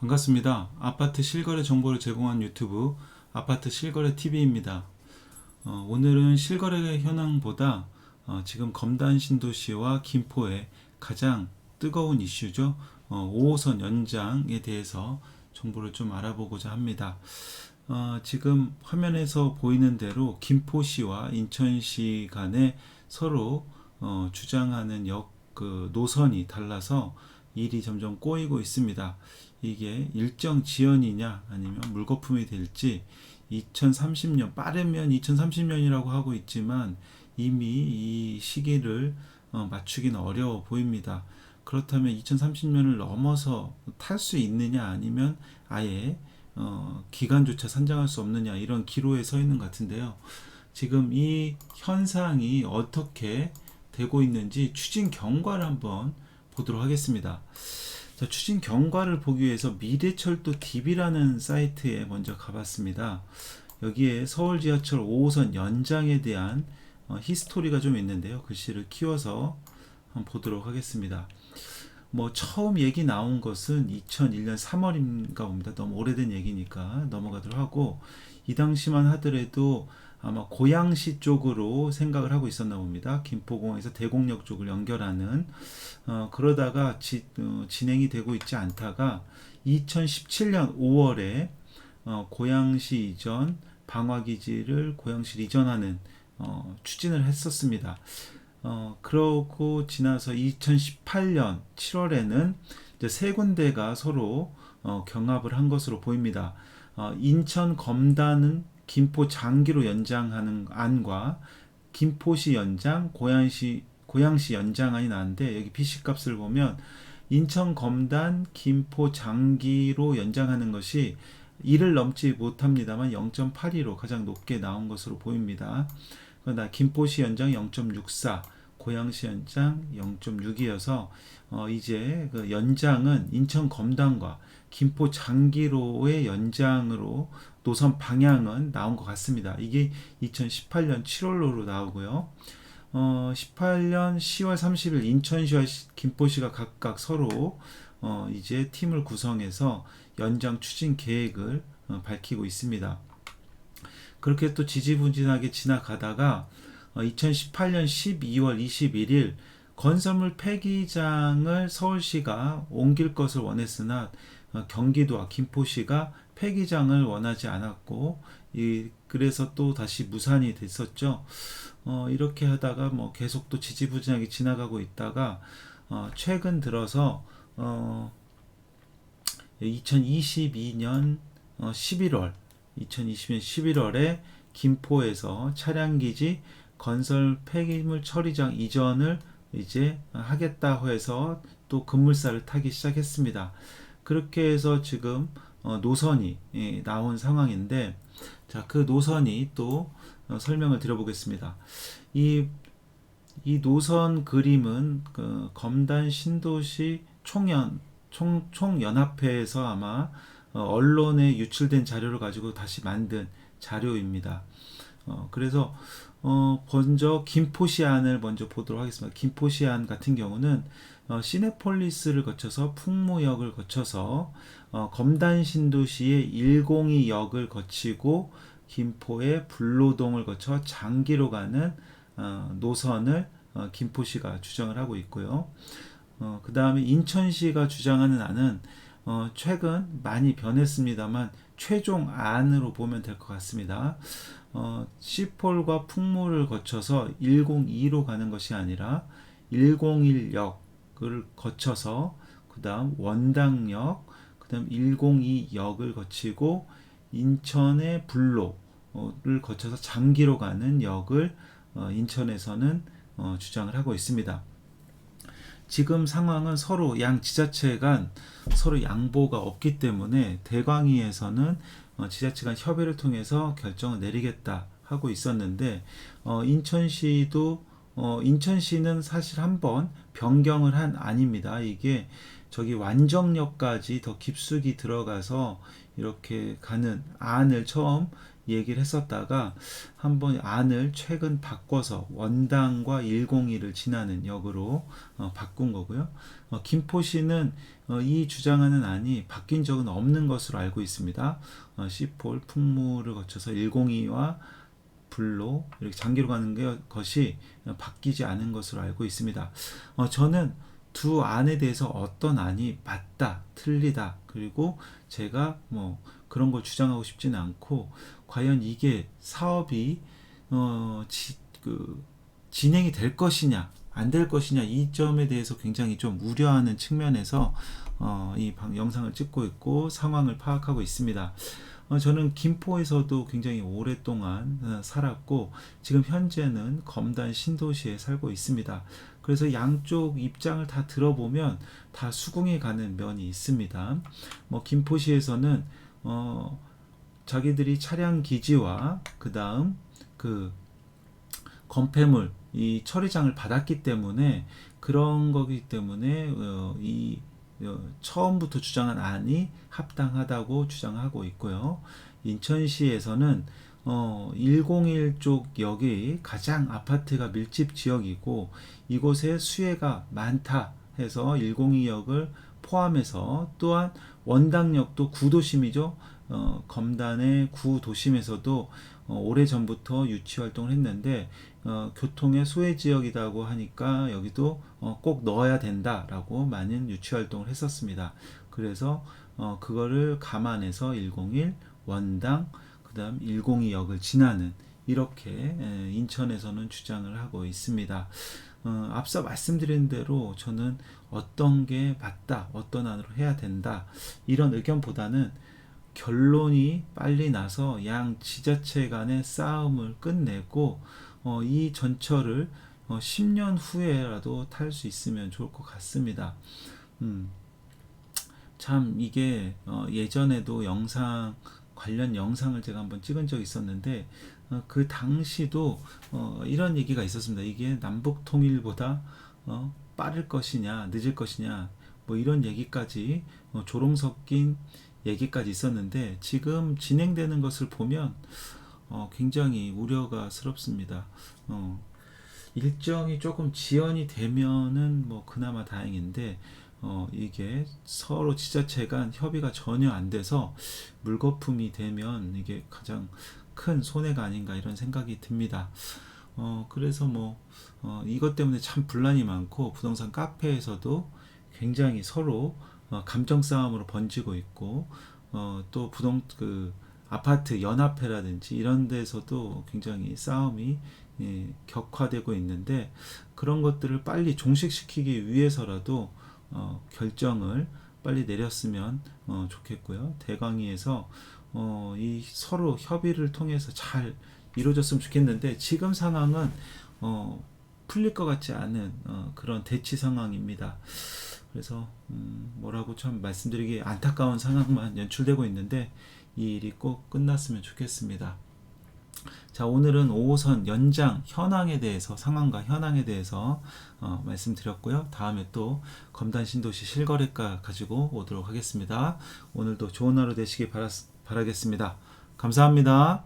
반갑습니다. 아파트 실거래 정보를 제공한 유튜브 아파트 실거래 TV입니다. 오늘은 실거래 현황보다 지금 검단 신도시와 김포의 가장 뜨거운 이슈죠. 5호선 연장에 대해서 정보를 좀 알아보고자 합니다. 지금 화면에서 보이는 대로 김포시와 인천시 간에 서로 주장하는 노선이 달라서 일이 점점 꼬이고 있습니다. 이게 일정 지연이냐 아니면 물거품이 될지 2030년 빠르면 2030년이라고 하고 있지만 이미 이 시기를 맞추기는 어려워 보입니다. 그렇다면 2030년을 넘어서 탈 수 있느냐 아니면 아예 기간조차 산정할 수 없느냐 이런 기로에 서 있는 것 같은데요. 지금 이 현상이 어떻게 되고 있는지 추진 경과를 한번 보도록 하겠습니다. 자, 추진 경과를 보기 위해서 미래철도 DB라는 사이트에 먼저 가봤습니다. 여기에 서울 지하철 5호선 연장에 대한 히스토리가 좀 있는데요. 글씨를 키워서 한번 보도록 하겠습니다. 처음 얘기 나온 것은 2001년 3월인가 봅니다. 너무 오래된 얘기니까 넘어가도록 하고, 이 당시만 하더라도 아마 고양시 쪽으로 생각을 하고 있었나 봅니다. 김포공항에서 대곡역 쪽을 연결하는 그러다가 진행이 되고 있지 않다가 2017년 5월에 고양시 이전 방화기지를 고양시로 이전하는 추진을 했었습니다. 그러고 지나서 2018년 7월에는 이제 세 군데가 서로 경합을 한 것으로 보입니다. 인천 검단은 김포 장기로 연장하는 안과 김포시 연장, 고양시 연장안이 나왔는데, 여기 PC 값을 보면 인천 검단, 김포 장기로 연장하는 것이 1을 넘지 못합니다만 0.82로 가장 높게 나온 것으로 보입니다. 그러나 김포시 연장 0.64, 고양시 연장 0.6이어서 이제 그 연장은 인천 검단과 김포 장기로의 연장으로 노선 방향은 나온 것 같습니다. 이게 2018년 7월로 나오고요. 18년 10월 30일 인천시와 김포시가 각각 서로 이제 팀을 구성해서 연장 추진 계획을 밝히고 있습니다. 그렇게 또 지지부진하게 지나가다가 2018년 12월 21일 건설물 폐기장을 서울시가 옮길 것을 원했으나 경기도와 김포시가 폐기장을 원하지 않았고, 그래서 또 다시 무산이 됐었죠. 이렇게 하다가 계속 또 지지부진하게 지나가고 있다가 최근 들어서 2022년 11월에 김포에서 차량기지 건설 폐기물 처리장 이전을 이제 하겠다고 해서 또 급물살을 타기 시작했습니다. 그렇게 해서 지금 노선이 나온 상황인데, 자, 그 노선이 또 설명을 드려보겠습니다. 이 노선 그림은 그 검단 신도시 총연합회에서 아마 언론에 유출된 자료를 가지고 다시 만든 자료입니다. 그래서 먼저 김포시안을 먼저 보도록 하겠습니다. 김포시안 같은 경우는 시내폴리스를 거쳐서 풍무역을 거쳐서 검단 신도시의 102역을 거치고 김포의 불로동을 거쳐 장기로 가는 노선을 김포시가 주장을 하고 있고요. 그 다음에 인천시가 주장하는 안은 최근 많이 변했습니다만 최종 안으로 보면 될 것 같습니다. 시폴과 풍무를 거쳐서 102로 가는 것이 아니라 101역을 거쳐서 그 다음 원당역, 그 다음 102역을 거치고 인천의 불로를 거쳐서 장기로 가는 역을 인천에서는 주장을 하고 있습니다. 지금 상황은 서로 양 지자체 간 서로 양보가 없기 때문에 대광위에서는 지자체 간 협의를 통해서 결정을 내리겠다 하고 있었는데, 인천시는 사실 한번 변경을 한 안입니다. 이게 저기 완정역까지 더 깊숙이 들어가서 이렇게 가는 안을 처음 얘기를 했었다가 한번 안을 최근 바꿔서 원당과 102를 지나는 역으로 바꾼 거고요. 김포시는 이 주장하는 안이 바뀐 적은 없는 것으로 알고 있습니다. 시폴, 풍무를 거쳐서 102와 불로 이렇게 장기로 가는 것이 바뀌지 않은 것으로 알고 있습니다. 저는 두 안에 대해서 어떤 안이 맞다, 틀리다, 그리고 제가 뭐 그런 걸 주장하고 싶지는 않고, 과연 이게 사업이 진행이 될 것이냐, 안 될 것이냐, 이 점에 대해서 굉장히 좀 우려하는 측면에서 이 영상을 찍고 있고 상황을 파악하고 있습니다. 저는 김포에서도 굉장히 오랫동안 살았고 지금 현재는 검단 신도시에 살고 있습니다. 그래서 양쪽 입장을 다 들어보면 다 수긍해 가는 면이 있습니다. 김포시에서는 자기들이 차량 기지와 그 다음 그 건폐물 이 처리장을 받았기 때문에 그런 거기 때문에 처음부터 주장한 안이 합당하다고 주장하고 있고요. 인천시에서는 101 쪽 역이 가장 아파트가 밀집 지역이고 이곳에 수혜가 많다 해서 102역을 포함해서, 또한 원당역도 구도심이죠. 검단의 구도심에서도 오래전부터 유치 활동을 했는데 교통의 소외 지역이라고 하니까 여기도 꼭 넣어야 된다라고 많은 유치 활동을 했었습니다. 그래서 그거를 감안해서 101 원당 그 다음 102역을 지나는, 이렇게 인천에서는 주장을 하고 있습니다. 앞서 말씀드린 대로 저는 어떤 게 맞다, 어떤 안으로 해야 된다, 이런 의견보다는 결론이 빨리 나서 양 지자체 간의 싸움을 끝내고 이 전철을 10년 후에라도 탈 수 있으면 좋을 것 같습니다. 참 이게 예전에도 관련 영상을 제가 한번 찍은 적이 있었는데 그 당시도 이런 얘기가 있었습니다. 이게 남북 통일보다 빠를 것이냐 늦을 것이냐 뭐 이런 얘기까지 조롱 섞인 얘기까지 있었는데, 지금 진행되는 것을 보면 굉장히 우려가 스럽습니다. 일정이 조금 지연이 되면은 뭐 그나마 다행인데 이게 서로 지자체 간 협의가 전혀 안 돼서 물거품이 되면 이게 가장 큰 손해가 아닌가 이런 생각이 듭니다. 그래서 이것 때문에 참 분란이 많고 부동산 카페에서도 굉장히 서로 감정 싸움으로 번지고 있고 또 아파트 연합회라든지 이런 데서도 굉장히 싸움이 격화되고 있는데, 그런 것들을 빨리 종식시키기 위해서라도 결정을 빨리 내렸으면 좋겠고요. 대강의에서 이 서로 협의를 통해서 잘 이루어졌으면 좋겠는데, 지금 상황은 풀릴 것 같지 않은 그런 대치 상황입니다. 그래서 뭐라고 참 말씀드리기 안타까운 상황만 연출되고 있는데 이 일이 꼭 끝났으면 좋겠습니다. 자, 오늘은 5호선 연장 현황에 대해서, 상황과 현황에 대해서 말씀드렸고요. 다음에 또 검단 신도시 실거래가 가지고 오도록 하겠습니다. 오늘도 좋은 하루 되시기 바라겠습니다. 감사합니다.